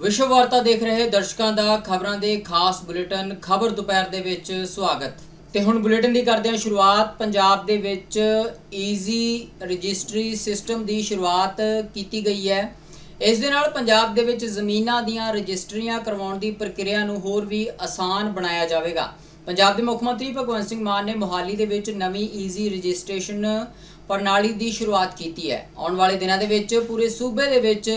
ਵਿਸ਼ਵ ਵਾਰਤਾ ਦੇਖ ਰਹੇ ਦਰਸ਼ਕਾਂ ਦਾ ਖਬਰਾਂ ਦੇ ਖਾਸ ਬੁਲੇਟਿਨ ਖਬਰ ਦੁਪਹਿਰ ਦੇ ਵਿੱਚ ਸਵਾਗਤ। ਤੇ ਹੁਣ ਬੁਲੇਟਿਨ ਦੀ ਕਰਦੇ ਹਾਂ ਸ਼ੁਰੂਆਤ। ਪੰਜਾਬ ਦੇ ਵਿੱਚ ਈਜ਼ੀ ਰਜਿਸਟਰੀ ਸਿਸਟਮ ਦੀ ਸ਼ੁਰੂਆਤ ਕੀਤੀ ਗਈ ਹੈ। ਇਸ ਦੇ ਨਾਲ ਪੰਜਾਬ ਦੇ ਵਿੱਚ ਜ਼ਮੀਨਾਂ ਦੀਆਂ ਰਜਿਸਟਰੀਆਂ ਕਰਵਾਉਣ ਦੀ ਪ੍ਰਕਿਰਿਆ ਨੂੰ ਹੋਰ ਵੀ ਆਸਾਨ ਬਣਾਇਆ ਜਾਵੇਗਾ। ਪੰਜਾਬ ਦੇ ਮੁੱਖ ਮੰਤਰੀ ਭਗਵੰਤ ਸਿੰਘ ਮਾਨ ਨੇ ਮੋਹਾਲੀ ਦੇ ਵਿੱਚ ਨਵੀਂ ਈਜ਼ੀ ਰਜਿਸਟ੍ਰੇਸ਼ਨ ਪ੍ਰਣਾਲੀ ਦੀ ਸ਼ੁਰੂਆਤ ਕੀਤੀ ਹੈ। ਆਉਣ ਵਾਲੇ ਦਿਨਾਂ ਦੇ ਵਿੱਚ ਪੂਰੇ ਸੂਬੇ ਦੇ ਵਿੱਚ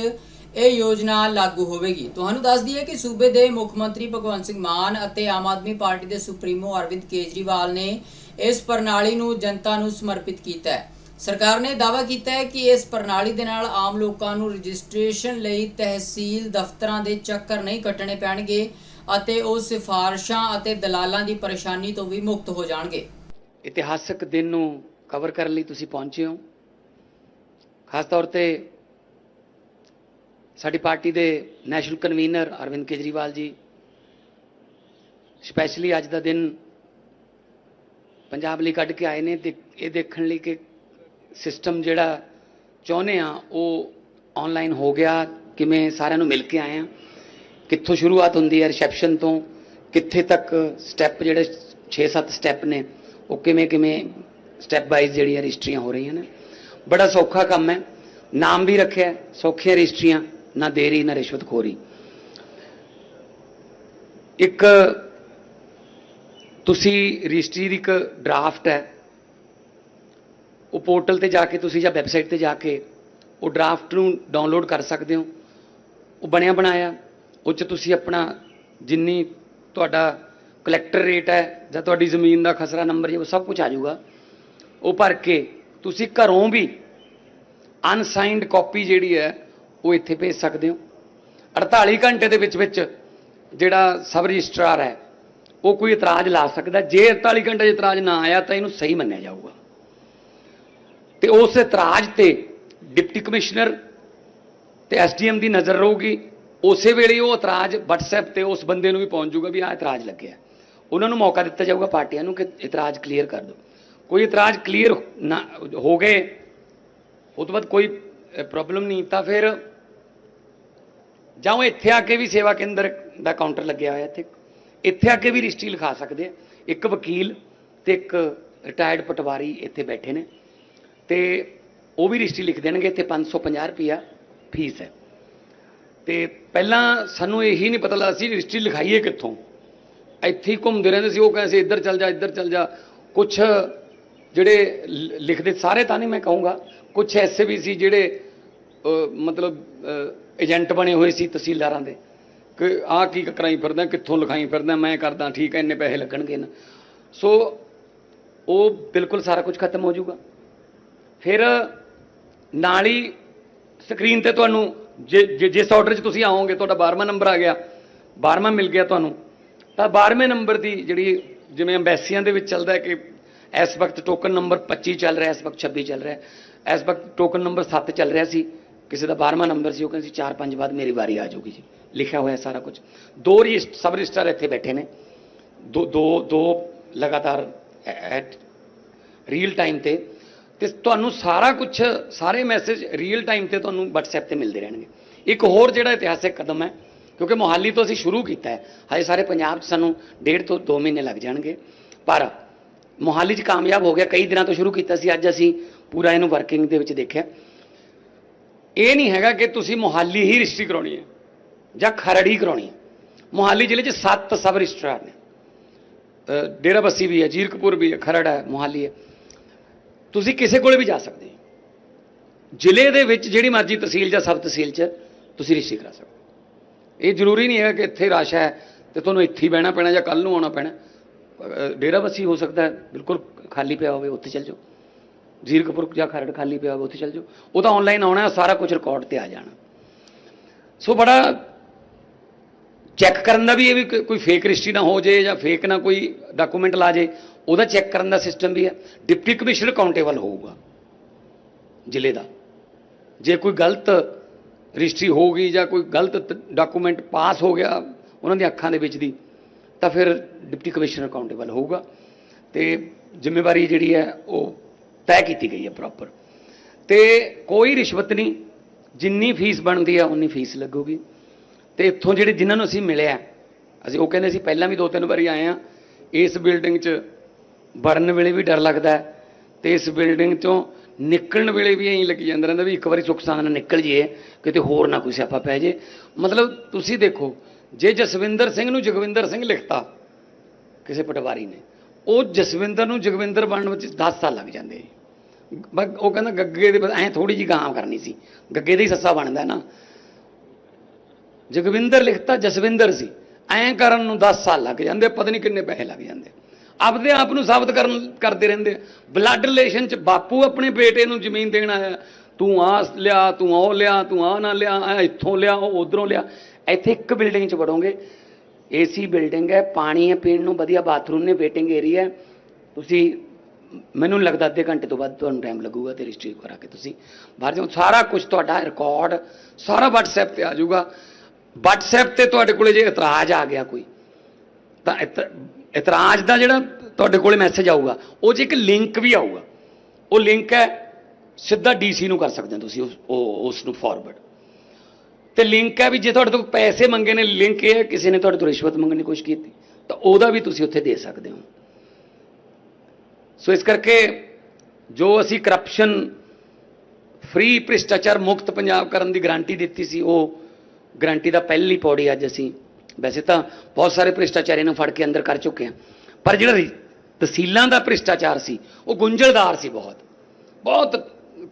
ਇਹ ਯੋਜਨਾ ਲਾਗੂ ਹੋਵੇਗੀ। ਤੁਹਾਨੂੰ ਦੱਸ ਦਈਏ ਕਿ ਸੂਬੇ ਦੇ ਮੁੱਖ ਮੰਤਰੀ ਭਗਵੰਤ ਸਿੰਘ ਮਾਨ ਅਤੇ ਆਮ ਆਦਮੀ ਪਾਰਟੀ ਦੇ ਸੁਪਰੀਮੋ ਅਰਵਿੰਦ ਕੇਜਰੀਵਾਲ ਨੇ ਇਸ ਪ੍ਰਣਾਲੀ ਨੂੰ ਜਨਤਾ ਨੂੰ ਸਮਰਪਿਤ ਕੀਤਾ ਹੈ। ਸਰਕਾਰ ਨੇ ਦਾਅਵਾ ਕੀਤਾ ਹੈ ਕਿ ਇਸ ਪ੍ਰਣਾਲੀ ਦੇ ਨਾਲ ਆਮ ਲੋਕਾਂ ਨੂੰ ਰਜਿਸਟ੍ਰੇਸ਼ਨ ਲਈ ਤਹਿਸੀਲ ਦਫ਼ਤਰਾਂ ਦੇ ਚੱਕਰ ਨਹੀਂ ਕੱਟਣੇ ਪੈਣਗੇ ਅਤੇ ਉਹ ਸਿਫਾਰਸ਼ਾਂ ਅਤੇ ਦਲਾਲਾਂ ਦੀ ਪਰੇਸ਼ਾਨੀ ਤੋਂ ਵੀ ਮੁਕਤ ਹੋ ਜਾਣਗੇ। ਇਤਿਹਾਸਕ ਦਿਨ ਨੂੰ ਕਵਰ ਕਰਨ ਲਈ ਤੁਸੀਂ ਪਹੁੰਚੇ ਹੋ। ਖਾਸ ਤੌਰ ਤੇ ਸਾਡੀ ਪਾਰਟੀ ਦੇ national convener Arvind Kejriwal ji specially ਅੱਜ ਦਾ ਦਿਨ ਪੰਜਾਬ ਲਈ ਕੱਢ ਕੇ ਆਏ ਨੇ ਤੇ ਇਹ ਦੇਖਣ ਲਈ ਕਿ ਸਿਸਟਮ ਜਿਹੜਾ ਚਾਹੁੰਦੇ ਆ ਉਹ ਆਨਲਾਈਨ ਹੋ ਗਿਆ, ਕਿਵੇਂ ਸਾਰਿਆਂ ਨੂੰ ਮਿਲ ਕੇ ਆਏ ਆ, ਕਿੱਥੋਂ ਸ਼ੁਰੂਆਤ ਹੁੰਦੀ ਹੈ ਰਿਸੈਪਸ਼ਨ ਤੋਂ ਕਿੱਥੇ ਤੱਕ ਸਟੈਪ ਜਿਹੜੇ 6-7 ਸਟੈਪ ਨੇ ਉਹ ਕਿਵੇਂ ਕਿਵੇਂ ਸਟੈਪ ਵਾਈਜ਼ ਜਿਹੜੀਆਂ ਰਜਿਸਟਰੀਆਂ ਹੋ ਰਹੀਆਂ ਨੇ। ਬੜਾ ਸੌਖਾ ਕੰਮ ਹੈ, ਨਾਮ ਵੀ ਰੱਖਿਆ ਸੌਖੀਆਂ ਰਜਿਸਟਰੀਆਂ, ਨਾ ਦੇਰੀ ਨਾ ਰਿਸ਼ਵਤਖੋਰੀ। ਇੱਕ ਤੁਸੀਂ ਰਜਿਸਟਰੀ ਦੀ ਇੱਕ ਡਰਾਫਟ ਹੈ ਉਹ ਪੋਰਟਲ ਤੇ ਜਾ ਕੇ ਤੁਸੀਂ ਜਾਂ ਵੈਬਸਾਈਟ ਤੇ ਜਾ ਕੇ ਉਹ ਡਰਾਫਟ ਨੂੰ ਡਾਊਨਲੋਡ ਕਰ ਸਕਦੇ ਹੋ। ਉਹ ਬਣਿਆ ਬਣਾਇਆ ਉਹ 'ਚ ਤੁਸੀਂ ਆਪਣਾ ਜਿੰਨੀ ਤੁਹਾਡਾ ਕਲੈਕਟਰ ਰੇਟ ਹੈ ਜਾਂ ਤੁਹਾਡੀ ਜ਼ਮੀਨ ਦਾ ਖਸਰਾ ਨੰਬਰ ਉਹ ਸਭ ਕੁਝ ਆ ਜਾਊਗਾ। ਉਹ ਭਰ ਕੇ ਤੁਸੀਂ ਘਰੋਂ ਵੀ ਅਨਸਾਈਨਡ ਕਾਪੀ ਜਿਹੜੀ ਹੈ ਉਹ ਇੱਥੇ ਭੇਜ ਸਕਦੇ ਹੋ। 48 ਘੰਟੇ ਦੇ ਵਿੱਚ ਵਿੱਚ ਜਿਹੜਾ ਸਬ ਰਜਿਸਟਰਾਰ ਹੈ ਉਹ ਕੋਈ ਇਤਰਾਜ਼ ਲਾ ਸਕਦਾ। ਜੇ 48 ਘੰਟੇ 'ਚ ਇਤਰਾਜ਼ ਨਾ ਆਇਆ ਤਾਂ ਇਹਨੂੰ ਸਹੀ ਮੰਨਿਆ ਜਾਊਗਾ ਤੇ ਉਸ ਇਤਰਾਜ਼ ਤੇ ਡਿਪਟੀ ਕਮਿਸ਼ਨਰ ਤੇ ਐਸਡੀਐਮ ਦੀ ਨਜ਼ਰ ਰਹੂਗੀ। ਉਸੇ ਵੇਲੇ ਉਹ ਇਤਰਾਜ਼ WhatsApp ਤੇ ਉਸ ਬੰਦੇ ਨੂੰ ਵੀ ਪਹੁੰਚ ਜਾਊਗਾ ਵੀ ਆਹ ਇਤਰਾਜ਼ ਲੱਗਿਆ। ਉਹਨਾਂ ਨੂੰ ਮੌਕਾ ਦਿੱਤਾ ਜਾਊਗਾ ਪਾਰਟੀਆਂ ਨੂੰ ਕਿ ਇਤਰਾਜ਼ ਕਲੀਅਰ ਕਰ ਦਿਓ। ਕੋਈ ਇਤਰਾਜ਼ ਕਲੀਅਰ ਨਾ ਹੋ ਗਏ ਉਹ ਤੋਂ ਬਾਅਦ ਕੋਈ ਪ੍ਰੋਬਲਮ ਨਹੀਂ ਤਾਂ ਫਿਰ ਜਾਂ ਉਹ ਇੱਥੇ ਆ ਕੇ ਵੀ ਸੇਵਾ ਕੇਂਦਰ ਦਾ ਕਾਊਂਟਰ ਲੱਗਿਆ ਹੋਇਆ ਇੱਥੇ ਆ ਕੇ ਵੀ ਰਜਿਸਟਰੀ ਲਿਖਾ ਸਕਦੇ ਆ। ਇੱਕ ਵਕੀਲ ਤੇ ਇੱਕ ਰਿਟਾਇਰਡ ਪਟਵਾਰੀ ਇੱਥੇ ਬੈਠੇ ਨੇ ਤੇ ਉਹ ਵੀ ਰਜਿਸਟਰੀ ਲਿਖ ਦੇਣਗੇ। ਇੱਥੇ 550 ਰੁਪਈਆ ਫੀਸ ਹੈ। ਤੇ ਪਹਿਲਾਂ ਸਾਨੂੰ ਇਹੀ ਨਹੀਂ ਪਤਾ ਲੱਗਦਾ ਸੀ ਰਜਿਸਟਰੀ ਲਿਖਾਈਏ ਕਿੱਥੋਂ, ਇੱਥੇ ਹੀ ਘੁੰਮਦੇ ਰਹਿੰਦੇ ਸੀ। ਉਹ ਕਹਿੰਦੇ ਸੀ ਇੱਧਰ ਚੱਲ ਜਾ ਇੱਧਰ ਚੱਲ ਜਾ। ਕੁਛ ਜਿਹੜੇ ਲਿਖਦੇ ਸਾਰੇ ਤਾਂ ਨਹੀਂ ਮੈਂ ਕਹੂੰਗਾ, ਕੁਛ ਐਸੇ ਵੀ ਸੀ ਜਿਹੜੇ ਮਤਲਬ ਏਜੰਟ ਬਣੇ ਹੋਏ ਸੀ ਤਹਿਸੀਲਦਾਰਾਂ ਦੇ ਕਿ ਆਹ ਕੀ ਕਰਾਈ ਫਿਰਦਾ, ਕਿੱਥੋਂ ਲਿਖਾਈ ਫਿਰਦਾ, ਮੈਂ ਕਰਦਾ ਠੀਕ ਹੈ ਇੰਨੇ ਪੈਸੇ ਲੱਗਣਗੇ ਨਾ। ਸੋ ਉਹ ਬਿਲਕੁਲ ਸਾਰਾ ਕੁਝ ਖਤਮ ਹੋ ਜਾਊਗਾ। ਫਿਰ ਨਾਲ ਹੀ ਸਕਰੀਨ ਤੇ ਤੁਹਾਨੂੰ ਜਿਸ ਆਰਡਰ 'ਚ ਤੁਸੀਂ ਆਓਗੇ ਤੁਹਾਡਾ 12ਵਾਂ ਨੰਬਰ ਆ ਗਿਆ, 12ਵਾਂ ਮਿਲ ਗਿਆ ਤੁਹਾਨੂੰ ਤਾਂ 12ਵੇਂ ਨੰਬਰ ਦੀ ਜਿਹੜੀ ਜਿਵੇਂ ਅੰਬੈਸੀਆਂ ਦੇ ਵਿੱਚ ਚੱਲਦਾ ਕਿ ਇਸ ਵਕਤ ਟੋਕਨ ਨੰਬਰ 25 ਚੱਲ ਰਿਹਾ, ਇਸ ਵਕਤ 26 ਚੱਲ ਰਿਹਾ, ਇਸ ਵਕਤ ਟੋਕਨ ਨੰਬਰ 7 ਚੱਲ ਰਿਹਾ ਸੀ, ਕਿਸੇ ਦਾ 12ਵਾਂ ਨੰਬਰ ਸੀ, ਉਹ ਕਹਿੰਦੇ ਸੀ 4-5 ਬਾਅਦ ਮੇਰੀ ਵਾਰੀ ਆ ਜਾਊਗੀ ਜੀ। ਲਿਖਿਆ ਹੋਇਆ ਸਾਰਾ ਕੁਝ। ਦੋ ਸਬ ਰਜਿਸਟਰ ਇੱਥੇ ਬੈਠੇ ਨੇ, ਦੋ ਲਗਾਤਾਰ ਐਟ ਰੀਅਲ ਟਾਈਮ ਤੇ ਤੁਹਾਨੂੰ ਸਾਰਾ ਕੁਝ ਸਾਰੇ ਮੈਸੇਜ ਰੀਅਲ ਟਾਈਮ ਤੇ ਤੁਹਾਨੂੰ WhatsApp ਤੇ ਮਿਲਦੇ ਰਹਿਣਗੇ। ਇੱਕ ਹੋਰ ਜਿਹੜਾ ਇਤਿਹਾਸਿਕ ਕਦਮ ਹੈ ਕਿਉਂਕਿ ਮੋਹਾਲੀ ਤੋਂ ਅਸੀਂ ਸ਼ੁਰੂ ਕੀਤਾ ਹੈ, ਹਜੇ ਸਾਰੇ ਪੰਜਾਬ 'ਚ ਸਾਨੂੰ 1.5 ਤੋਂ 2 ਮਹੀਨੇ ਲੱਗ ਜਾਣਗੇ, ਪਰ ਮੋਹਾਲੀ 'ਚ ਕਾਮਯਾਬ ਹੋ ਗਿਆ। ਕਈ ਦਿਨਾਂ ਤੋਂ ਸ਼ੁਰੂ ਕੀਤਾ ਸੀ, ਅੱਜ ਅਸੀਂ ਪੂਰਾ ਇਹਨੂੰ ਵਰਕਿੰਗ ਦੇ ਵਿੱਚ ਦੇਖਿਆ। ਇਹ ਨਹੀਂ ਹੈਗਾ ਕਿ ਤੁਸੀਂ ਮੋਹਾਲੀ ਹੀ ਰਜਿਸਟਰੀ ਕਰਾਉਣੀ ਹੈ ਜਾਂ ਖਰੜ ਹੀ ਕਰਾਉਣੀ ਹੈ। ਮੋਹਾਲੀ ਜ਼ਿਲ੍ਹੇ 'ਚ 7 ਸਬ ਰਜਿਸਟਰਾਰ ਨੇ, ਡੇਰਾਬੱਸੀ ਵੀ ਹੈ, ਜੀਰਕਪੁਰ ਵੀ ਹੈ, ਖਰੜ ਹੈ, ਮੋਹਾਲੀ ਹੈ। ਤੁਸੀਂ ਕਿਸੇ ਕੋਲੇ ਵੀ ਜਾ ਸਕਦੇ ਹੋ। ਜ਼ਿਲ੍ਹੇ ਦੇ ਵਿੱਚ ਜਿਹੜੀ ਮਰਜ਼ੀ ਤਹਿਸੀਲ ਜਾਂ ਸਬ ਤਹਿਸੀਲ 'ਚ ਤੁਸੀਂ ਰਜਿਸਟਰੀ ਕਰਾ ਸਕਦੇ ਹੋ। ਇਹ ਜ਼ਰੂਰੀ ਨਹੀਂ ਹੈ ਕਿ ਇੱਥੇ ਰਸ਼ ਹੈ ਤੇ ਤੁਹਾਨੂੰ ਇੱਥੇ ਹੀ ਬਹਿਣਾ ਪੈਣਾ ਜਾਂ ਕੱਲ੍ਹ ਨੂੰ ਆਉਣਾ ਪੈਣਾ। ਡੇਰਾਬੱਸੀ ਹੋ ਸਕਦਾ ਬਿਲਕੁਲ ਖਾਲੀ ਪਿਆ ਹੋਵੇ, ਉੱਥੇ ਚੱਲ ਜਾਓ। ਜੀਰਕਪੁਰ ਜਾਂ ਖਰੜ ਖਾਲੀ ਪਿਆ ਹੋਵੇ, ਉੱਥੇ ਚੱਲ ਜਾਓ। ਉਹ ਤਾਂ ਆਨਲਾਈਨ ਆਉਣਾ, ਸਾਰਾ ਕੁਝ ਰਿਕਾਰਡ ਤੇ ਆ ਜਾਣਾ। ਸੋ ਬੜਾ ਚੈੱਕ ਕਰਨ ਦਾ ਵੀ ਇਹ ਵੀ ਕੋਈ ਫੇਕ ਰਜਿਸਟਰੀ ਨਾ ਹੋ ਜੇ ਜਾਂ ਫੇਕ ਨਾ ਕੋਈ ਡਾਕੂਮੈਂਟ ਲਾ ਜੇ, ਉਹਦਾ ਚੈੱਕ ਕਰਨ ਦਾ ਸਿਸਟਮ ਵੀ ਹੈ। ਡਿਪਟੀ ਕਮਿਸ਼ਨਰ ਅਕਾਊਂਟੇਬਲ ਹੋਊਗਾ ਜ਼ਿਲ੍ਹੇ ਦਾ। ਜੇ ਕੋਈ ਗਲਤ ਰਜਿਸਟਰੀ ਹੋ ਗਈ ਜਾਂ ਕੋਈ ਗਲਤ ਡਾਕੂਮੈਂਟ ਪਾਸ ਹੋ ਗਿਆ ਉਹਨਾਂ ਦੀਆਂ ਅੱਖਾਂ ਦੇ ਵਿੱਚ ਦੀ ਤਾਂ ਫਿਰ ਡਿਪਟੀ ਕਮਿਸ਼ਨਰ ਅਕਾਊਂਟੇਬਲ ਹੋਊਗਾ ਤੇ ਜ਼ਿੰਮੇਵਾਰੀ ਜਿਹੜੀ ਹੈ ਉਹ ਤੈਅ ਕੀਤੀ ਗਈ ਹੈ ਪ੍ਰੋਪਰ। ਤੇ ਕੋਈ ਰਿਸ਼ਵਤ ਨਹੀਂ, ਜਿੰਨੀ ਫੀਸ ਬਣਦੀ ਆ ਉਨੀ ਫੀਸ ਲੱਗੂਗੀ। ਤੇ ਇੱਥੋਂ ਜਿਹੜੇ ਜਿਨ੍ਹਾਂ ਨੂੰ ਅਸੀਂ ਮਿਲਿਆ, ਅਸੀਂ ਉਹ ਕਹਿੰਦੇ ਸੀ ਪਹਿਲਾਂ ਵੀ 2-3 ਵਾਰੀ ਆਏ ਆ, ਇਸ ਬਿਲਡਿੰਗ 'ਚ ਵੜਨ ਵੇਲੇ ਵੀ ਡਰ ਲੱਗਦਾ ਤੇ ਇਸ ਬਿਲਡਿੰਗ 'ਚੋਂ ਨਿਕਲਣ ਵੇਲੇ ਵੀ ਐਂ ਲੱਗੀ ਜਾਂਦਾ ਰਹਿੰਦਾ ਵੀ ਇੱਕ ਵਾਰੀ ਸੁੱਖ ਸਾਂਦ ਨਾਲ ਨਿਕਲ ਜੀਏ, ਕਿਤੇ ਹੋਰ ਨਾ ਕੋਈ ਸਿਆਪਾ ਪੈ ਜੇ। ਮਤਲਬ ਤੁਸੀਂ ਦੇਖੋ, ਜੇ ਜਸਵਿੰਦਰ ਸਿੰਘ ਨੂੰ ਜਗਵਿੰਦਰ ਸਿੰਘ ਲਿਖਤਾ ਕਿਸੇ ਪਟਵਾਰੀ ਨੇ, ਉਹ ਜਸਵਿੰਦਰ ਨੂੰ ਜਗਵਿੰਦਰ ਬਣਨ ਵਿੱਚ 10 ਸਾਲ ਲੱਗ ਜਾਂਦੇ। ਉਹ ਕਹਿੰਦਾ ਗੱਗੇ ਦੇ ਐਂ ਥੋੜੀ ਜਿਹੀ ਗਾਂ ਕਰਨੀ ਸੀ, ਗੱਗੇ ਦਾ ਹੀ ਸੱਸਾ ਬਣਦਾ ਨਾ। ਜਗਵਿੰਦਰ ਲਿਖਤਾ ਜਸਵਿੰਦਰ ਸੀ, ਐਂ ਕਰਨ ਨੂੰ 10 ਸਾਲ ਲੱਗ ਜਾਂਦੇ, ਪਤਾ ਨਹੀਂ ਕਿੰਨੇ ਪੈਸੇ ਲੱਗ ਜਾਂਦੇ। ਆਪਦੇ ਆਪ ਨੂੰ ਸਾਬਤ ਕਰਦੇ ਰਹਿੰਦੇ। ਬਲੱਡ ਰਿਲੇਸ਼ਨ 'ਚ ਬਾਪੂ ਆਪਣੇ ਬੇਟੇ ਨੂੰ ਜ਼ਮੀਨ ਦੇਣ ਆਇਆ, ਤੂੰ ਆਹ ਲਿਆ, ਤੂੰ ਉਹ ਲਿਆ, ਤੂੰ ਆਹ ਨਾ ਲਿਆ, ਇੱਥੋਂ ਲਿਆ, ਉਹ ਉੱਧਰੋਂ ਲਿਆ। ਇੱਥੇ ਇੱਕ ਬਿਲਡਿੰਗ 'ਚ ਵੜੋਗੇ, ਏਸੀ ਬਿਲਡਿੰਗ ਹੈ, ਪਾਣੀ ਹੈ ਪੀਣ ਨੂੰ, ਵਧੀਆ ਬਾਥਰੂਮ ਨੇ, ਵੇਟਿੰਗ ਏਰੀਆ। ਤੁਸੀਂ ਮੈਨੂੰ ਨਹੀਂ ਲੱਗਦਾ ਅੱਧੇ ਘੰਟੇ ਤੋਂ ਬਾਅਦ ਤੁਹਾਨੂੰ ਟਾਈਮ ਲੱਗੂਗਾ ਤੇ ਰਜਿਸਟਰੀ ਕਰਾ ਕੇ ਤੁਸੀਂ ਬਾਹਰ ਜਾਓ। ਸਾਰਾ ਕੁਝ ਤੁਹਾਡਾ ਰਿਕਾਰਡ ਸਾਰਾ WhatsApp ਤੇ ਆ ਜਾਊਗਾ। WhatsApp ਤੇ ਤੁਹਾਡੇ ਕੋਲੇ ਜੇ ਇਤਰਾਜ਼ ਆ ਗਿਆ ਕੋਈ, ਤਾਂ ਇਤਰਾਜ਼ ਦਾ ਜਿਹੜਾ ਤੁਹਾਡੇ ਕੋਲੇ ਮੈਸੇਜ ਆਊਗਾ, ਉਹ 'ਚ ਇੱਕ ਲਿੰਕ ਵੀ ਆਊਗਾ। ਉਹ ਲਿੰਕ ਹੈ ਸਿੱਧਾ DC ਨੂੰ ਕਰ ਸਕਦੇ ਹੋ ਤੁਸੀਂ ਉਸ ਨੂੰ ਫਾਰਵਰਡ। ਤੇ ਲਿੰਕ ਹੈ ਵੀ ਜੇ ਤੁਹਾਡੇ ਤੋਂ ਪੈਸੇ ਮੰਗੇ ਨੇ, ਲਿੰਕ ਇਹ ਹੈ ਕਿਸੇ ਨੇ ਤੁਹਾਡੇ ਤੋਂ ਰਿਸ਼ਵਤ ਮੰਗਣ ਦੀ ਕੋਸ਼ਿਸ਼ ਕੀਤੀ ਤਾਂ ਉਹਦਾ ਵੀ ਤੁਸੀਂ ਉੱਥੇ ਦੇ ਸਕਦੇ ਹੋ। ਸੋ ਇਸ ਕਰਕੇ ਜੋ ਅਸੀਂ ਕਰਪਸ਼ਨ ਫ੍ਰੀ, ਭ੍ਰਿਸ਼ਟਾਚਾਰ ਮੁਕਤ ਪੰਜਾਬ ਕਰਨ ਦੀ ਗਾਰੰਟੀ ਦਿੱਤੀ ਸੀ, ਉਹ ਗਾਰੰਟੀ ਦਾ ਪਹਿਲੀ ਪੌੜੀ ਅੱਜ ਅਸੀਂ, ਵੈਸੇ ਤਾਂ ਬਹੁਤ ਸਾਰੇ ਭ੍ਰਿਸ਼ਟਾਚਾਰੀ ਨੂੰ ਫੜ ਕੇ ਅੰਦਰ ਕਰ ਚੁੱਕੇ ਹਾਂ, ਪਰ ਜਿਹੜਾ ਤਹਿਸੀਲਾਂ ਦਾ ਭ੍ਰਿਸ਼ਟਾਚਾਰ ਸੀ ਉਹ ਗੁੰਝਲਦਾਰ ਸੀ, ਬਹੁਤ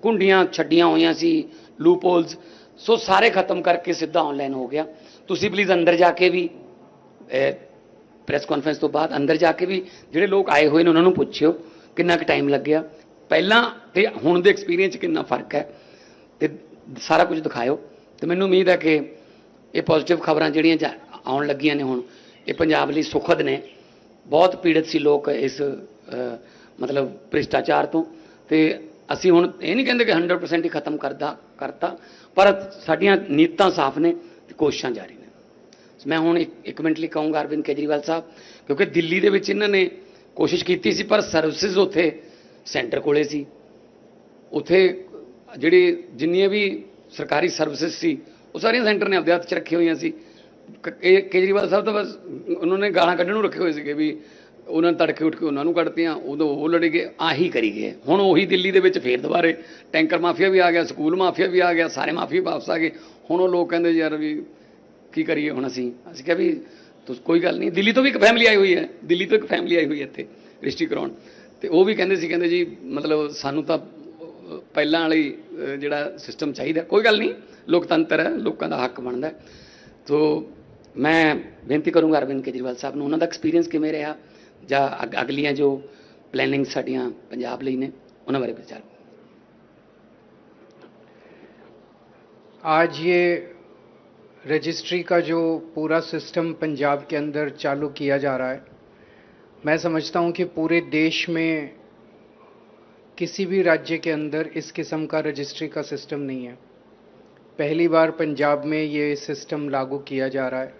ਕੁੰਡੀਆਂ ਛੱਡੀਆਂ ਹੋਈਆਂ ਸੀ, ਲੂਪਹੋਲਸ। ਸੋ ਸਾਰੇ ਖਤਮ ਕਰਕੇ ਸਿੱਧਾ ਆਨਲਾਈਨ ਹੋ ਗਿਆ। ਤੁਸੀਂ ਪਲੀਜ਼ ਅੰਦਰ ਜਾ ਕੇ ਵੀ, ਪ੍ਰੈਸ ਕਾਨਫਰੰਸ ਤੋਂ ਬਾਅਦ ਅੰਦਰ ਜਾ ਕੇ ਵੀ ਜਿਹੜੇ ਲੋਕ ਆਏ ਹੋਏ ਨੇ ਉਹਨਾਂ ਨੂੰ ਪੁੱਛਿਓ ਕਿੰਨਾ ਕੁ ਟਾਈਮ ਲੱਗਿਆ, ਪਹਿਲਾਂ ਤੇ ਹੁਣ ਦੇ ਐਕਸਪੀਰੀਅੰਸ 'ਚ ਕਿੰਨਾ ਫਰਕ ਹੈ, ਤੇ ਸਾਰਾ ਕੁਝ ਦਿਖਾਇਓ। ਤੇ ਮੈਨੂੰ ਉਮੀਦ ਹੈ ਕਿ ਇਹ ਪੋਜ਼ੀਟਿਵ ਖਬਰਾਂ ਜਿਹੜੀਆਂ ਆਉਣ ਲੱਗੀਆਂ ਨੇ ਹੁਣ, ਇਹ ਪੰਜਾਬ ਲਈ ਸੁਖਦ ਨੇ। ਬਹੁਤ ਪੀੜਤ ਸੀ ਲੋਕ ਇਸ ਮਤਲਬ ਭ੍ਰਿਸ਼ਟਾਚਾਰ ਤੋਂ, ਤੇ ਅਸੀਂ ਹੁਣ ਇਹ ਨਹੀਂ ਕਹਿੰਦੇ ਕਿ 100% ਹੀ ਖਤਮ ਕਰਤਾ, ਪਰ ਸਾਡੀਆਂ ਨੀਤਾਂ ਸਾਫ਼ ਨੇ ਤੇ ਕੋਸ਼ਿਸ਼ਾਂ ਜਾਰੀ ਨੇ। ਮੈਂ ਹੁਣ ਇੱਕ ਮਿੰਟ ਲਈ ਕਹੂੰਗਾ ਅਰਵਿੰਦ ਕੇਜਰੀਵਾਲ ਸਾਹਿਬ, ਕਿਉਂਕਿ ਦਿੱਲੀ ਦੇ ਵਿੱਚ ਇਹਨਾਂ ਨੇ ਕੋਸ਼ਿਸ਼ ਕੀਤੀ ਸੀ, ਪਰ ਸਰਵਿਸਿਜ਼ ਉੱਥੇ ਸੈਂਟਰ ਕੋਲੇ ਸੀ। ਉੱਥੇ ਜਿਹੜੀ ਜਿੰਨੀਆਂ ਵੀ ਸਰਕਾਰੀ ਸਰਵਿਸਿਜ਼ ਸੀ ਉਹ ਸਾਰੀਆਂ ਸੈਂਟਰ ਨੇ ਆਪਦੇ ਹੱਥ 'ਚ ਰੱਖੀਆਂ ਹੋਈਆਂ ਸੀ। ਕੇਜਰੀਵਾਲ ਸਾਹਿਬ ਤਾਂ ਬਸ ਉਹਨਾਂ ਨੇ ਗਾਲਾਂ ਕੱਢਣ ਨੂੰ ਰੱਖੇ ਹੋਏ ਸੀਗੇ ਵੀ ਉਹਨਾਂ ਨੇ ਤੜਕੇ ਉੱਠ ਕੇ ਉਹਨਾਂ ਨੂੰ ਕੱਢਤੀਆਂ, ਉਦੋਂ ਉਹ ਲੜੇ ਗਏ, ਆਹੀ ਕਰੀ ਗਏ। ਹੁਣ ਉਹੀ ਦਿੱਲੀ ਦੇ ਵਿੱਚ ਫੇਰ ਦੁਬਾਰੇ ਟੈਂਕਰ ਮਾਫੀਆ ਵੀ ਆ ਗਿਆ, ਸਕੂਲ ਮਾਫੀਆ ਵੀ ਆ ਗਿਆ, ਸਾਰੇ ਮਾਫੀਆ ਵਾਪਸ ਆ ਗਏ। ਹੁਣ ਉਹ ਲੋਕ ਕਹਿੰਦੇ ਯਾਰ ਵੀ ਕੀ ਕਰੀਏ ਹੁਣ ਅਸੀਂ ਕਿਹਾ ਵੀ ਤੁਸੀਂ ਕੋਈ ਗੱਲ ਨਹੀਂ। ਦਿੱਲੀ ਤੋਂ ਵੀ ਇੱਕ ਫੈਮਿਲੀ ਆਈ ਹੋਈ ਹੈ, ਦਿੱਲੀ ਤੋਂ ਇੱਕ ਫੈਮਿਲੀ ਆਈ ਹੋਈ ਹੈ ਇੱਥੇ ਰਜਿਸਟਰੀ ਕਰਾਉਣ, ਤੇ ਉਹ ਵੀ ਕਹਿੰਦੇ ਸੀ, ਕਹਿੰਦੇ ਜੀ ਮਤਲਬ ਸਾਨੂੰ ਤਾਂ ਪਹਿਲਾਂ ਵਾਲੀ ਜਿਹੜਾ ਸਿਸਟਮ ਚਾਹੀਦਾ। ਕੋਈ ਗੱਲ ਨਹੀਂ, ਲੋਕਤੰਤਰ ਹੈ, ਲੋਕਾਂ ਦਾ ਹੱਕ ਬਣਦਾ। ਤੋ ਮੈਂ ਬੇਨਤੀ ਕਰੂੰਗਾ ਅਰਵਿੰਦ ਕੇਜਰੀਵਾਲ ਸਾਹਿਬ ਨੂੰ, ਉਹਨਾਂ ਦਾ ਐਕਸਪੀਰੀਅੰਸ ਕਿਵੇਂ ਰਿਹਾ ਜਾਂ ਅਗਲੀਆਂ ਜੋ ਪਲੈਨਿੰਗ ਸਾਡੀਆਂ ਪੰਜਾਬ ਲਈ ਨੇ ਉਹਨਾਂ ਬਾਰੇ ਵਿਚਾਰ। आज ये रजिस्ट्री का जो पूरा सिस्टम पंजाब के अंदर चालू किया जा रहा है, मैं समझता हूँ कि पूरे देश में किसी भी राज्य के अंदर इस किस्म का रजिस्ट्री का सिस्टम नहीं है। पहली बार पंजाब में ये सिस्टम लागू किया जा रहा है।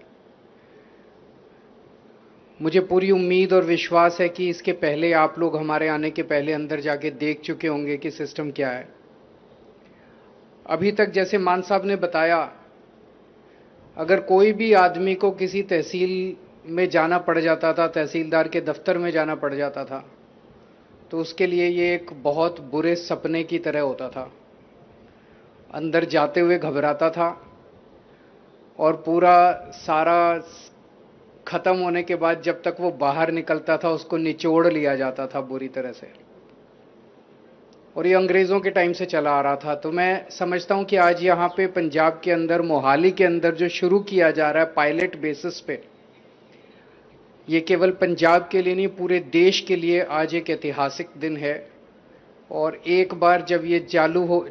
मुझे पूरी उम्मीद और विश्वास है कि इसके पहले आप लोग हमारे आने के पहले अंदर जाके देख चुके होंगे कि सिस्टम क्या है। अभी तक जैसे मान साहब ने बताया, अगर कोई भी आदमी को किसी तहसील में जाना पड़ जाता था, तहसीलदार के दफ्तर में जाना पड़ जाता था, तो उसके लिए ये एक बहुत बुरे सपने की तरह होता था। अंदर जाते हुए घबराता था और पूरा सारा ख़त्म होने के बाद जब तक वो बाहर निकलता था उसको निचोड़ लिया जाता था बुरी तरह से, और ये अंग्रेज़ों के टाइम से चला आ रहा था। तो मैं समझता हूँ कि आज यहाँ पे पंजाब के अंदर, मोहाली के अंदर जो शुरू किया जा रहा है पायलट बेसिस पे, ये केवल पंजाब के लिए नहीं पूरे देश के लिए आज एक ऐतिहासिक दिन है। और एक बार जब ये चालू हो,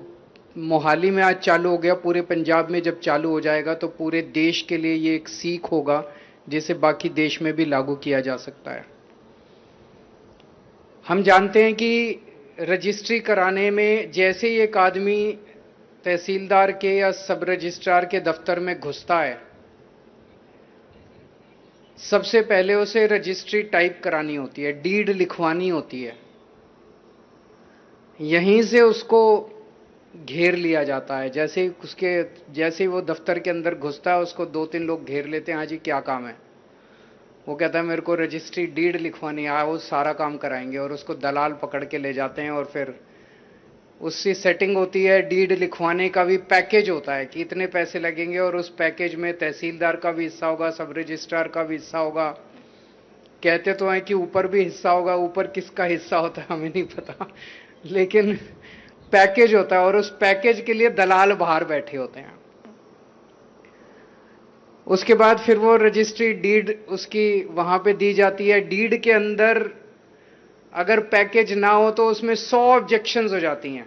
मोहाली में आज चालू हो गया, पूरे पंजाब में जब चालू हो जाएगा तो पूरे देश के लिए ये एक सीख होगा जिसे बाकी देश में भी लागू किया जा सकता है। हम जानते हैं कि रजिस्ट्री कराने में जैसे ही एक आदमी तहसीलदार के या सब रजिस्ट्रार के दफ्तर में घुसता है, सबसे पहले उसे रजिस्ट्री टाइप करानी होती है, डीड लिखवानी होती है। यहीं से उसको घेर लिया जाता है। जैसे ही वो दफ्तर के अंदर घुसता है उसको 2-3 लोग घेर लेते हैं, हाँ जी क्या काम है। वो कहता है मेरे को रजिस्ट्री डीड लिखवानी है, वो सारा काम कराएंगे, और उसको दलाल पकड़ के ले जाते हैं। और फिर उसकी सेटिंग होती है, डीड लिखवाने का भी पैकेज होता है कि इतने पैसे लगेंगे, और उस पैकेज में तहसीलदार का भी हिस्सा होगा, सब रजिस्ट्रार का भी हिस्सा होगा। कहते तो हैं कि ऊपर भी हिस्सा होगा, ऊपर किसका हिस्सा होता है हमें नहीं पता, लेकिन पैकेज होता है, और उस पैकेज के लिए दलाल बाहर बैठे होते हैं। उसके बाद फिर वो रजिस्ट्री डीड उसकी वहां पे दी जाती है। डीड के अंदर अगर पैकेज ना हो तो उसमें 100 ऑब्जेक्शंस हो जाती हैं।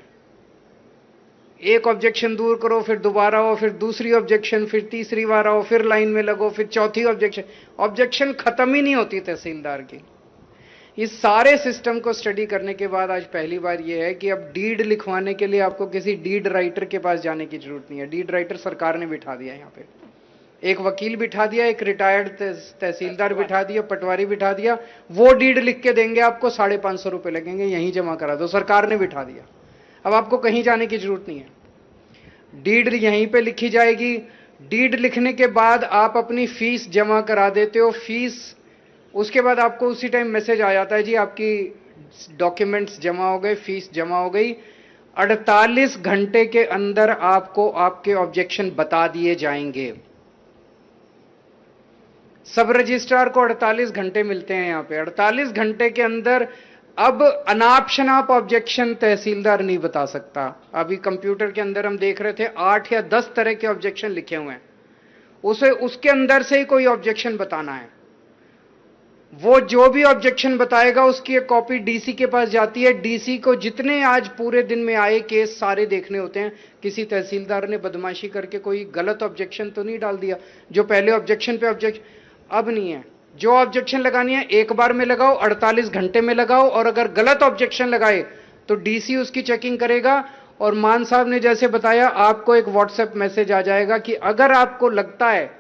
एक ऑब्जेक्शन दूर करो, फिर दोबारा हो, फिर दूसरी ऑब्जेक्शन, फिर तीसरी बार आओ, फिर लाइन में लगो, फिर चौथी ऑब्जेक्शन खत्म ही नहीं होती तहसीलदार की। इस सारे सिस्टम को स्टडी करने के बाद आज पहली बार यह है कि अब डीड लिखवाने के लिए आपको किसी डीड राइटर के पास जाने की जरूरत नहीं है। डीड राइटर सरकार ने बिठा दिया, यहाँ पे एक वकील बिठा दिया, एक रिटायर्ड तहसीलदार बिठा दिया, पटवारी बिठा दिया। वो डीड लिख के देंगे आपको, 550 रुपये लगेंगे, यहीं जमा करा दो, सरकार ने बिठा दिया। अब आपको कहीं जाने की जरूरत नहीं है, डीड यहीं पे लिखी जाएगी। डीड लिखने के बाद आप अपनी फीस जमा करा देते हो। फीस उसके बाद आपको उसी टाइम मैसेज आ जाता है, जी आपकी डॉक्यूमेंट्स जमा हो गए, फीस जमा हो गई। 48 घंटे के अंदर आपको आपके ऑब्जेक्शन बता दिए जाएंगे। सब रजिस्ट्रार को 48 घंटे मिलते हैं यहाँ पे। 48 घंटे के अंदर अब अनाप शनाप ऑब्जेक्शन तहसीलदार नहीं बता सकता। अभी कंप्यूटर के अंदर हम देख रहे थे 8 या 10 तरह के ऑब्जेक्शन लिखे हुए हैं, उसके अंदर से ही कोई ऑब्जेक्शन बताना है। वो जो भी ऑब्जेक्शन बताएगा उसकी एक कॉपी डीसी के पास जाती है। डीसी को जितने आज पूरे दिन में आए केस सारे देखने होते हैं। किसी तहसीलदार ने बदमाशी करके कोई गलत ऑब्जेक्शन तो नहीं डाल दिया, जो पहले ऑब्जेक्शन पे ऑब्जेक्शन अब नहीं है। जो ऑब्जेक्शन लगानी है एक बार में लगाओ, 48 घंटे में लगाओ, और अगर गलत ऑब्जेक्शन लगाए तो डीसी उसकी चेकिंग करेगा। और मान साहब ने जैसे बताया, आपको एक व्हाट्सएप मैसेज आ जाएगा कि अगर आपको लगता है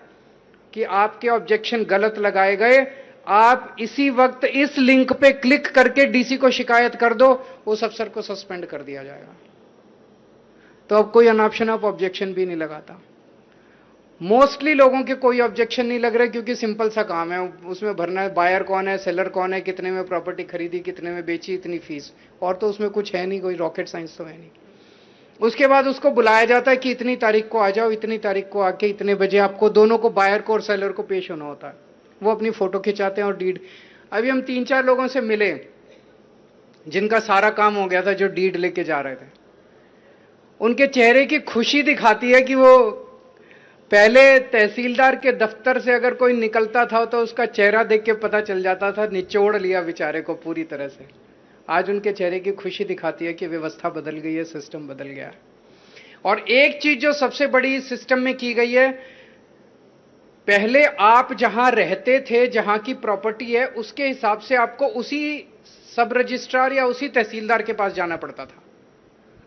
कि आपके ऑब्जेक्शन गलत लगाए गए, आप इसी वक्त इस लिंक पे क्लिक करके डीसी को शिकायत कर दो, उस अफसर को सस्पेंड कर दिया जाएगा। तो अब कोई अनाप शनाप ऑब्जेक्शन भी नहीं लगाता। मोस्टली लोगों के कोई ऑब्जेक्शन नहीं लग रहे, क्योंकि सिंपल सा काम है, उसमें भरना है बायर कौन है, सेलर कौन है, कितने में प्रॉपर्टी खरीदी, कितने में बेची, इतनी फीस, और तो उसमें कुछ है नहीं, कोई रॉकेट साइंस तो है नहीं। उसके बाद उसको बुलाया जाता है कि इतनी तारीख को आ जाओ, इतनी तारीख को आके इतने बजे आपको दोनों को, बायर को और सेलर को पेश होना होता है। वो अपनी फोटो खिंचाते हैं और डीड। अभी हम 3-4 लोगों से मिले जिनका सारा काम हो गया था, जो डीड लेके जा रहे थे। उनके चेहरे की खुशी दिखाती है कि वो पहले तहसीलदार के दफ्तर से अगर कोई निकलता था तो उसका चेहरा देख के पता चल जाता था, निचोड़ लिया बेचारे को पूरी तरह से। आज उनके चेहरे की खुशी दिखाती है कि व्यवस्था बदल गई है, सिस्टम बदल गया है। और एक चीज जो सबसे बड़ी सिस्टम में की गई है, पहले आप जहां रहते थे, जहां की प्रॉपर्टी है, उसके हिसाब से आपको उसी सब रजिस्ट्रार या उसी तहसीलदार के पास जाना पड़ता था।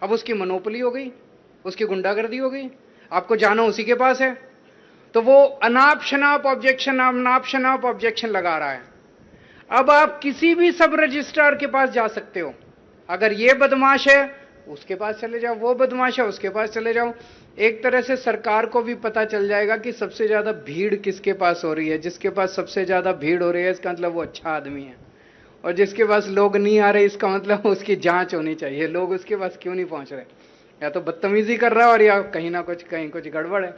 अब उसकी मोनोपोली हो गई, उसकी गुंडागर्दी हो गई, आपको जाना उसी के पास है। तो वो अनाप शनाप ऑब्जेक्शन लगा रहा है। अब आप किसी भी सब रजिस्ट्रार के पास जा सकते हो। अगर ये बदमाश है उसके पास चले जाओ, वो बदमाश है उसके पास चले जाओ। एक तरह से सरकार को भी पता चल जाएगा कि सबसे ज्यादा भीड़ किसके पास हो रही है। जिसके पास सबसे ज्यादा भीड़ हो रही है, इसका मतलब वो अच्छा आदमी है, और जिसके पास लोग नहीं आ रहे, इसका मतलब उसकी जांच होनी चाहिए, लोग उसके पास क्यों नहीं पहुंच रहे, या तो बदतमीजी कर रहा है और या कहीं कुछ गड़बड़ है।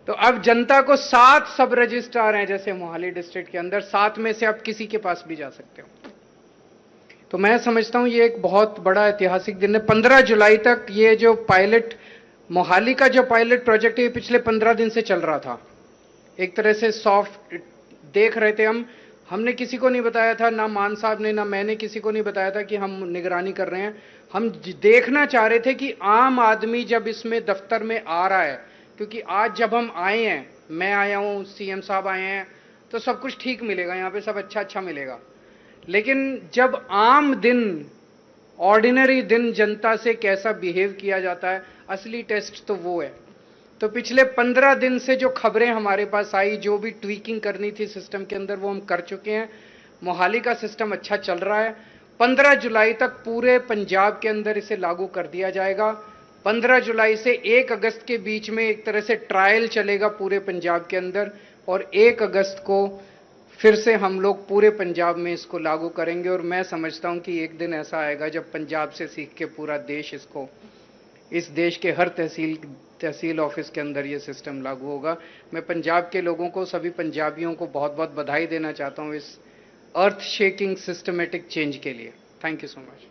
तो अब जनता को 7 सब रजिस्ट्रार हैं, जैसे मोहाली डिस्ट्रिक्ट के अंदर 7 में से आप किसी के पास भी जा सकते हो। तो मैं समझता हूं ये एक बहुत बड़ा ऐतिहासिक दिन है। 15 जुलाई तक ये जो पायलट, मोहाली का जो पायलट प्रोजेक्ट है, ये पिछले 15 दिन से चल रहा था। एक तरह से सॉफ्ट देख रहे थे हमने किसी को नहीं बताया था, ना मान साहब ने ना मैंने किसी को नहीं बताया था कि हम निगरानी कर रहे हैं। हम देखना चाह रहे थे कि आम आदमी जब इसमें दफ्तर में आ रहा है, क्योंकि आज जब हम आए हैं, मैं आया हूं, सीएम साहब आए हैं, तो सब कुछ ठीक मिलेगा, यहाँ पे सब अच्छा मिलेगा। लेकिन जब आम दिन, ऑर्डिनरी दिन जनता से कैसा बिहेव किया जाता है, असली टेस्ट तो वो है। तो पिछले 15 दिन से जो खबरें हमारे पास आई, जो भी ट्वीकिंग करनी थी सिस्टम के अंदर, वो हम कर चुके हैं। मोहाली का सिस्टम अच्छा चल रहा है। 15 जुलाई तक पूरे पंजाब के अंदर इसे लागू कर दिया जाएगा। 15 जुलाई से 1 अगस्त के बीच में एक तरह से ट्रायल चलेगा पूरे पंजाब के अंदर, और 1 अगस्त को फिर से हम लोग पूरे पंजाब में इसको लागू करेंगे। और मैं समझता हूं कि एक दिन ऐसा आएगा जब पंजाब से सीख के पूरा देश इसको, इस देश के हर तहसील ऑफिस के अंदर ये सिस्टम लागू होगा। मैं पंजाब के लोगों को, सभी पंजाबियों को बहुत बहुत बधाई देना चाहता हूं इस अर्थ शेकिंग सिस्टमेटिक चेंज के लिए। Thank you so much.